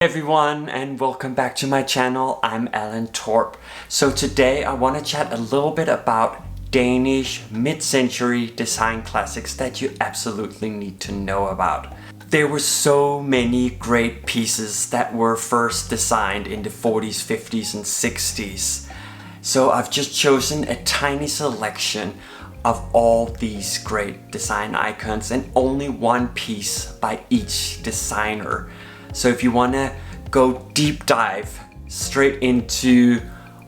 Hey everyone, and welcome back to my channel. I'm Allan Torp. So today I want to chat a little bit about Danish mid-century design classics that you absolutely need to know about. There were so many great pieces that were first designed in the 40s, 50s and 60s. So I've just chosen a tiny selection of all these great design icons and only one piece by each designer. So if you want to go deep dive straight into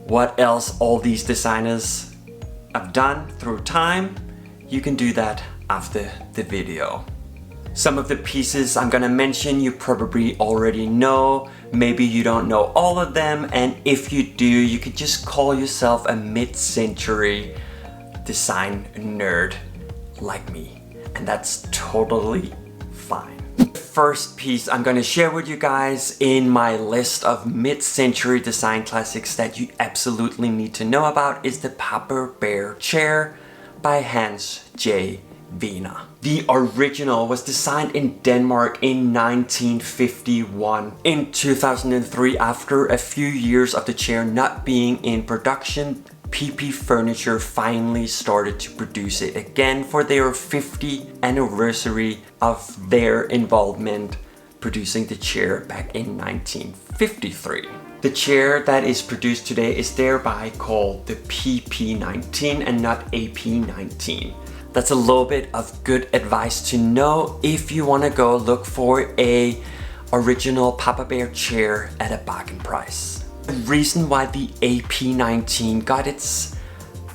what else all these designers have done through time, you can do that after the video. Some of the pieces I'm gonna mention you probably already know, maybe you don't know all of them, and if you do, you could just call yourself a mid-century design nerd like me, and that's totally fine. First piece I'm going to share with you guys in my list of mid-century design classics that you absolutely need to know about is the Papa Bear chair by Hans J. Wiener. The original was designed in Denmark in 1951. In 2003, after a few years of the chair not being in production, PP Furniture finally started to produce it again for their 50th anniversary of their involvement producing the chair back in 1953. The chair that is produced today is thereby called the PP19 and not AP19. That's a little bit of good advice to know if you want to go look for a original Papa Bear chair at a bargain price. The reason why the AP19 got its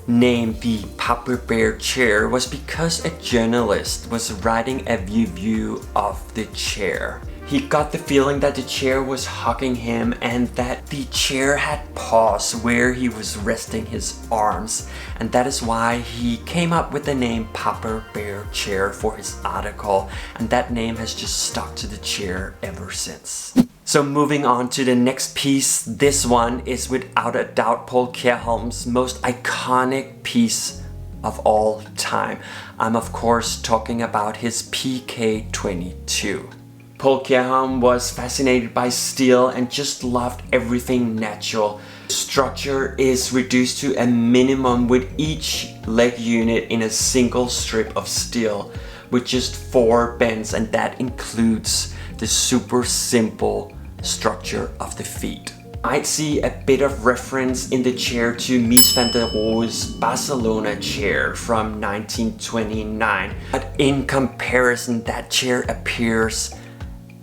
name, the Papa Bear chair, was because a journalist was writing a review of the chair. He got the feeling that the chair was hugging him and that the chair had paws where he was resting his arms, and that is why he came up with the name Papa Bear chair for his article, and that name has just stuck to the chair ever since. So moving on to the next piece, this one is without a doubt Paul Kjærholm's most iconic piece of all time. I'm of course talking about his PK22. Paul Kjærholm was fascinated by steel and just loved everything natural. The structure is reduced to a minimum with each leg unit in a single strip of steel with just 4 bends, and that includes the super simple structure of the feet. I'd see a bit of reference in the chair to Mies van der Rohe's Barcelona chair from 1929, but in comparison that chair appears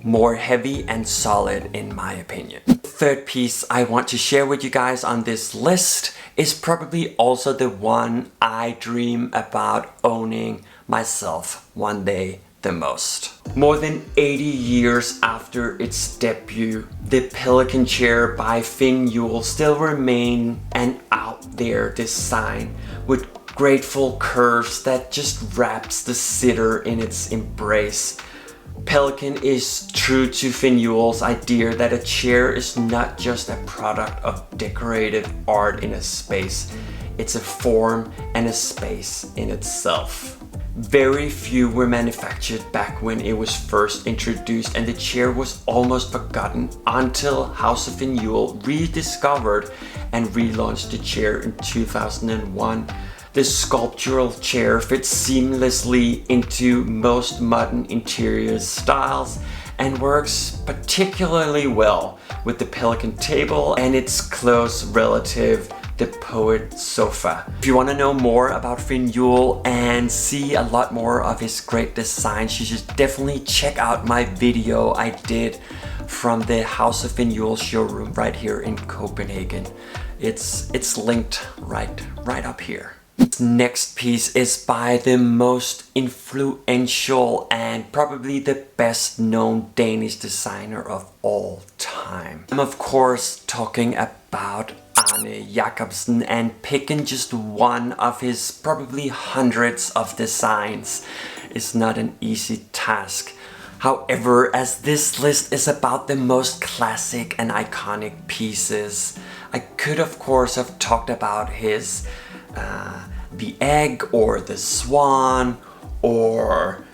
more heavy and solid in my opinion. The third piece I want to share with you guys on this list is probably also the one I dream about owning myself one day the most. More than 80 years after its debut, the Pelican chair by Finn Juhl still remain an out there design with graceful curves that just wraps the sitter in its embrace. Pelican is true to Finn Juhl's idea that a chair is not just a product of decorative art in a space, it's a form and a space in itself. Very few were manufactured back when it was first introduced, and the chair was almost forgotten until House of Finn Juhl rediscovered and relaunched the chair in 2001. The sculptural chair fits seamlessly into most modern interior styles and works particularly well with the Pelican table and its close relative, the Poet sofa. If you want to know more about Finn Juhl and see a lot more of his great designs, you should definitely check out my video I did from the House of Finn Juhl showroom right here in Copenhagen. It's linked right up here. This next piece is by the most influential and probably the best known Danish designer of all time. I'm of course talking about Jacobson, and picking just one of his probably hundreds of designs is not an easy task. However, as this list is about the most classic and iconic pieces, I could of course have talked about his the egg or the swan or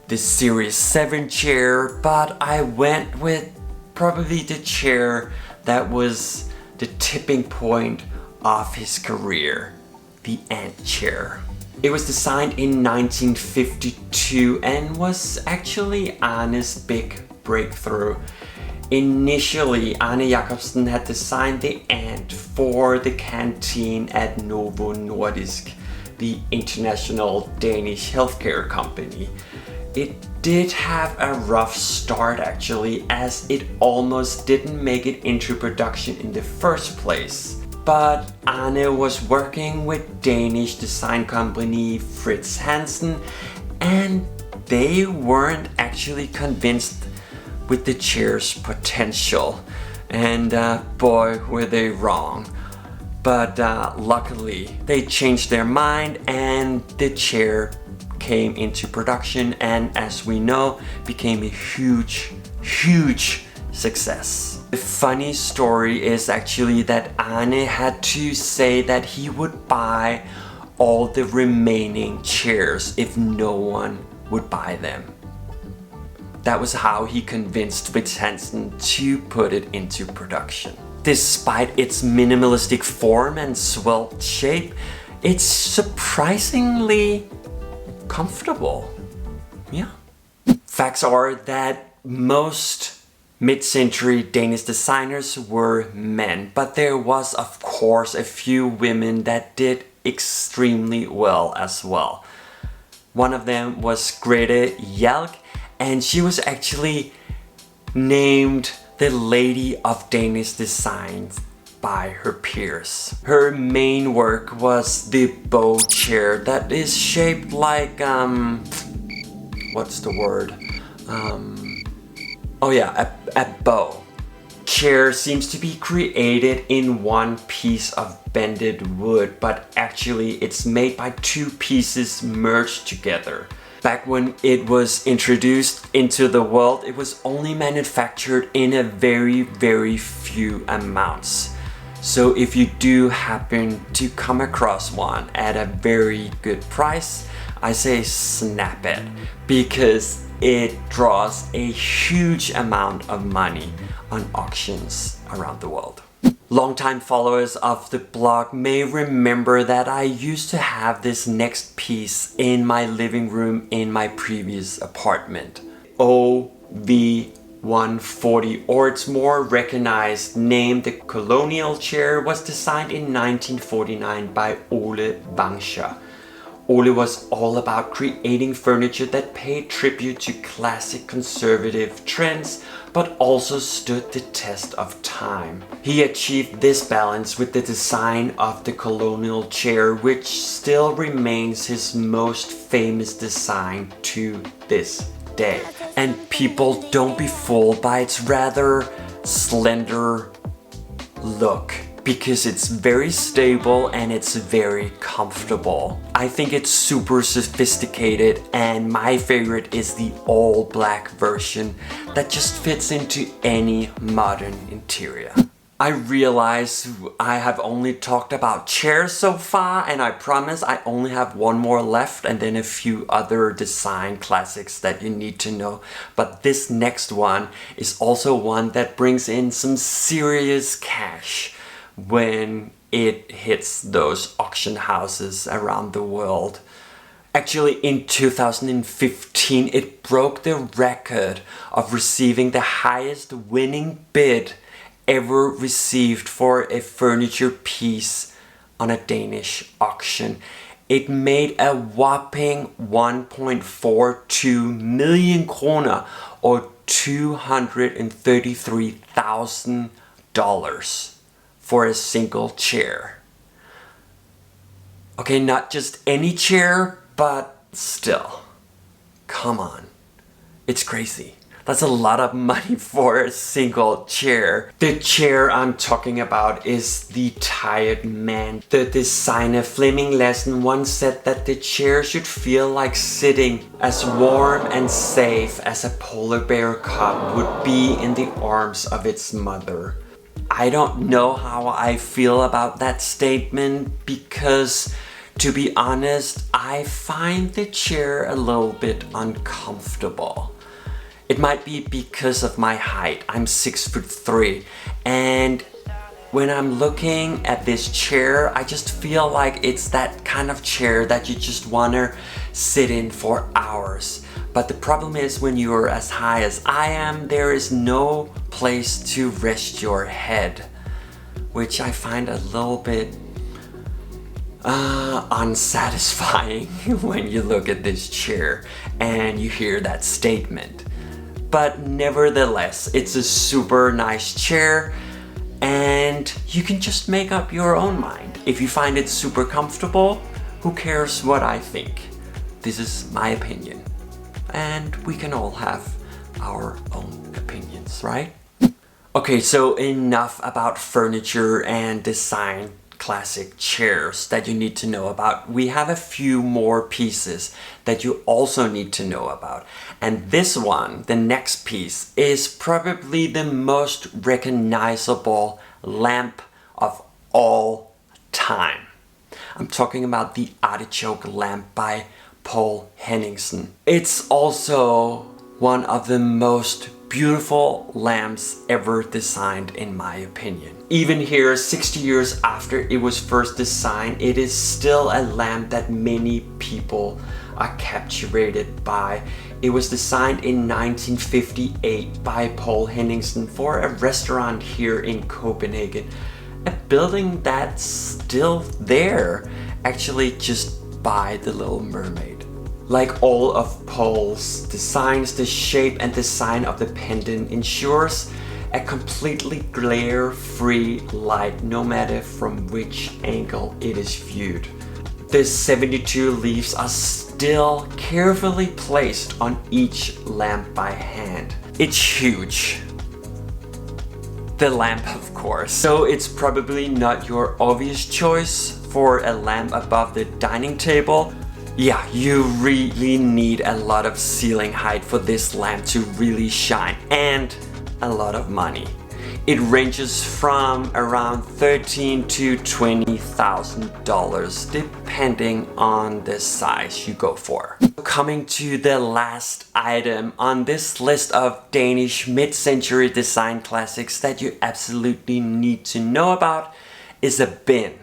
the Series 7 chair, but I went with probably the chair that was the tipping point of his career, the ant chair. It was designed in 1952 and was actually Arne's big breakthrough. Initially, Arne Jacobson had designed the ant for the canteen at Novo Nordisk, the international Danish healthcare company. It did have a rough start actually, as it almost didn't make it into production in the first place. But Arne was working with Danish design company Fritz Hansen, and they weren't actually convinced with the chair's potential. And boy, were they wrong. But luckily, they changed their mind and the chair came into production, and as we know, became a huge success. The funny story is actually that Arne had to say that he would buy all the remaining chairs if no one would buy them. That was how he convinced Fritz Hansen to put it into production. Despite its minimalistic form and svelte shape, it's surprisingly comfortable. Yeah. Facts are that most mid-century Danish designers were men, but there was of course a few women that did extremely well as well. One of them was Elisabeth Yelk, and she was actually named the Lady of Danish Design by her peers. Her main work was the bow chair that is shaped like what's the word? A bow. Chair seems to be created in one piece of bended wood, but actually it's made by two pieces merged together. Back when it was introduced into the world, it was only manufactured in a very few amounts. So if you do happen to come across one at a very good price, I say snap it, because it draws a huge amount of money on auctions around the world. Longtime followers of the blog may remember that I used to have this next piece in my living room in my previous apartment. OV140, or its more recognized name, the colonial chair, was designed in 1949 by Ole Bangsha. Ole was all about creating furniture that paid tribute to classic conservative trends, but also stood the test of time. He achieved this balance with the design of the colonial chair, which still remains his most famous design to this day. And people, don't be fooled by its rather slender look, because it's very stable and it's very comfortable. I think it's super sophisticated, and my favorite is the all black version that just fits into any modern interior. I realize I have only talked about chairs so far, and I promise I only have one more left and then a few other design classics that you need to know. But this next one is also one that brings in some serious cash when it hits those auction houses around the world. Actually, in 2015, it broke the record of receiving the highest winning bid ever received for a furniture piece on a Danish auction. It made a whopping 1.42 million kroner, or $233,000 for a single chair. Okay, not just any chair, but still. Come on. It's crazy. That's a lot of money for a single chair. The chair I'm talking about is the Tired Man. The designer Flemming Lassen once said that the chair should feel like sitting, as warm and safe as a polar bear cub would be in the arms of its mother. I don't know how I feel about that statement, because to be honest, I find the chair a little bit uncomfortable. It might be because of my height. I'm 6'3", and when I'm looking at this chair, I just feel like it's that kind of chair that you just wanna sit in for hours. But the problem is, when you're as high as I am, there is no place to rest your head, which I find a little bit unsatisfying when you look at this chair and you hear that statement. But nevertheless, it's a super nice chair, and you can just make up your own mind. If you find it super comfortable, who cares what I think? This is my opinion, and we can all have our own opinions, right? Okay, so enough about furniture and design classic chairs that you need to know about. We have a few more pieces that you also need to know about. And this one, the next piece, is probably the most recognizable lamp of all time. I'm talking about the artichoke lamp by Poul Henningsen. It's also one of the most beautiful lamps ever designed, in my opinion. Even here, 60 years after it was first designed, it is still a lamp that many people are captivated by. It was designed in 1958 by Poul Henningsen for a restaurant here in Copenhagen. A building that's still there, actually just by the Little Mermaid. Like all of Poul's designs, the shape and design of the pendant ensures a completely glare-free light, no matter from which angle it is viewed. The 72 leaves are still carefully placed on each lamp by hand. It's huge. The lamp, of course. So it's probably not your obvious choice for a lamp above the dining table. Yeah, you really need a lot of ceiling height for this lamp to really shine, and a lot of money. It ranges from around $13,000 to $20,000 depending on the size you go for. Coming to the last item on this list of Danish mid-century design classics that you absolutely need to know about is a bin.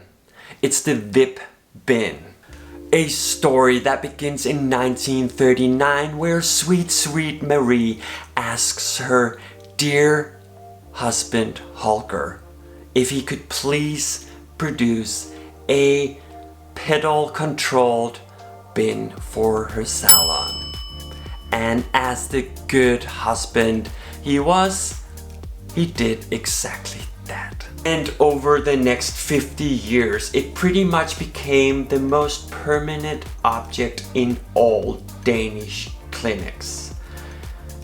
It's the VIP bin. A story that begins in 1939, where sweet Marie asks her dear husband Holger if he could please produce a pedal-controlled bin for her salon. And as the good husband he was, he did exactly that. And over the next 50 years, it pretty much became the most permanent object in all Danish clinics.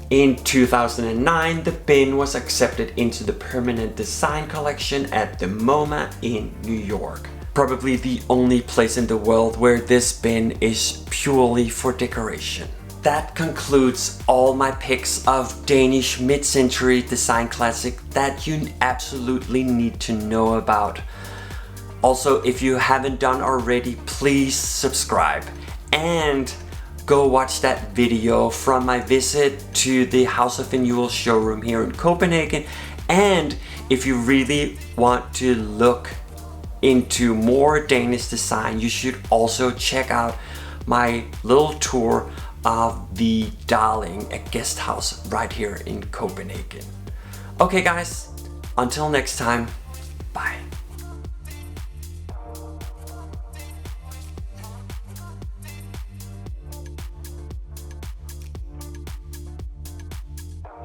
In 2009, the bin was accepted into the permanent design collection at the MoMA in New York. Probably the only place in the world where this bin is purely for decoration. That concludes all my picks of Danish mid-century design classic that you absolutely need to know about. Also, if you haven't done already, please subscribe and go watch that video from my visit to the House of Renewal showroom here in Copenhagen. And if you really want to look into more Danish design, you should also check out my little tour of the Darling, a guest house right here in Copenhagen. Okay guys, until next time, bye.